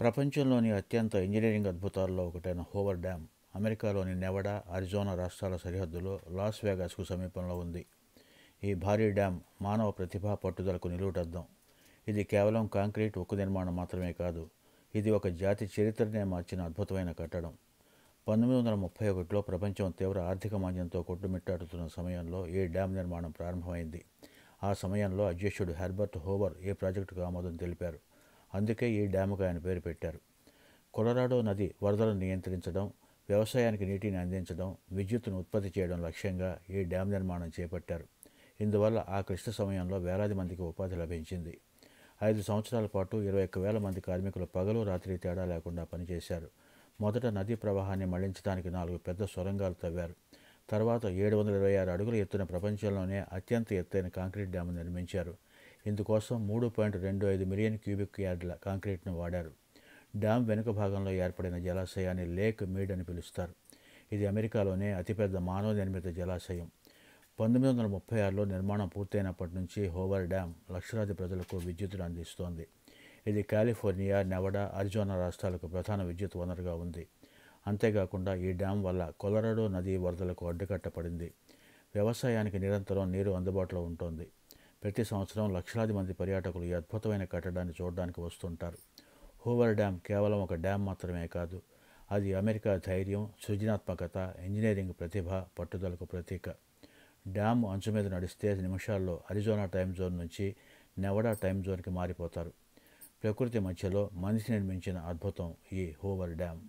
ప్రపంచంలోని అత్యంత ఇంజనీరింగ్ అద్భుతాల్లో ఒకటైన హోవర్ డ్యామ్ అమెరికాలోని నెవడా, అరిజోనా రాష్ట్రాల సరిహద్దులో లాస్ వేగాస్కు సమీపంలో ఉంది. ఈ భారీ డ్యామ్ మానవ ప్రతిభా పట్టుదలకు నిలువుటద్దం. ఇది కేవలం కాంక్రీట్, ఉక్కు నిర్మాణం మాత్రమే కాదు, ఇది ఒక జాతి చరిత్రనే మార్చిన అద్భుతమైన కట్టడం. 1931లో ప్రపంచం తీవ్ర ఆర్థిక మాంద్యంతో కొట్టుమిట్టాడుతున్న సమయంలో ఈ డ్యామ్ నిర్మాణం ప్రారంభమైంది. ఆ సమయంలో అధ్యక్షుడు హెర్బర్ట్ హూవర్ ఈ ప్రాజెక్టుకు ఆమోదం తెలిపారు. అందుకే ఈ డ్యాముకు ఆయన పేరు పెట్టారు. కొలరాడో నది వరదలను నియంత్రించడం, వ్యవసాయానికి నీటిని అందించడం, విద్యుత్తును ఉత్పత్తి చేయడం లక్ష్యంగా ఈ డ్యామ్ నిర్మాణం చేపట్టారు. ఇందువల్ల ఆ క్లిష్ట సమయంలో వేలాది మందికి ఉపాధి లభించింది. 5 సంవత్సరాల పాటు 21,000 మంది కార్మికులు పగలు రాత్రి తేడా లేకుండా పనిచేశారు. మొదట నదీ ప్రవాహాన్ని మళ్లించడానికి 4 పెద్ద సొరంగాలు తవ్వారు. తర్వాత 726 అడుగుల ఎత్తున ప్రపంచంలోనే అత్యంత ఎత్తైన కాంక్రీట్ డ్యాము నిర్మించారు. ఇందుకోసం 3.25 మిలియన్ క్యూబిక్ యార్డుల కాంక్రీట్ను వాడారు. డ్యామ్ వెనుక భాగంలో ఏర్పడిన జలాశయాన్ని లేక్ మీడ్ అని పిలుస్తారు. ఇది అమెరికాలోనే అతిపెద్ద మానవ నిర్మిత జలాశయం. 1936లో నిర్మాణం పూర్తయినప్పటి నుంచి హోవర్ డ్యామ్ లక్షలాది ప్రజలకు విద్యుత్తును అందిస్తోంది. ఇది కాలిఫోర్నియా, నెవడా, అరిజోనా రాష్ట్రాలకు ప్రధాన విద్యుత్ వనరుగా ఉంది. అంతేకాకుండా ఈ డ్యామ్ వల్ల కొలరాడో నది వరదలకు అడ్డుకట్టపడింది. వ్యవసాయానికి నిరంతరం నీరు అందుబాటులో ఉంటుంది. ప్రతి సంవత్సరం లక్షలాది మంది పర్యాటకులు ఈ అద్భుతమైన కట్టడాన్ని చూడడానికి వస్తుంటారు. హూవర్ డ్యామ్ కేవలం ఒక డ్యామ్ మాత్రమే కాదు, అది అమెరికా ధైర్యం, సృజనాత్మకత, ఇంజనీరింగ్ ప్రతిభ, పట్టుదలకు ప్రతీక. డ్యామ్ అంచు మీద నడిస్తే నిమిషాల్లో అరిజోనా టైం జోన్ నుంచి నెవడా టైం జోన్కి మారిపోతారు. ప్రకృతి మధ్యలో మనిషి నిర్మించిన అద్భుతం ఈ హూవర్ డ్యామ్.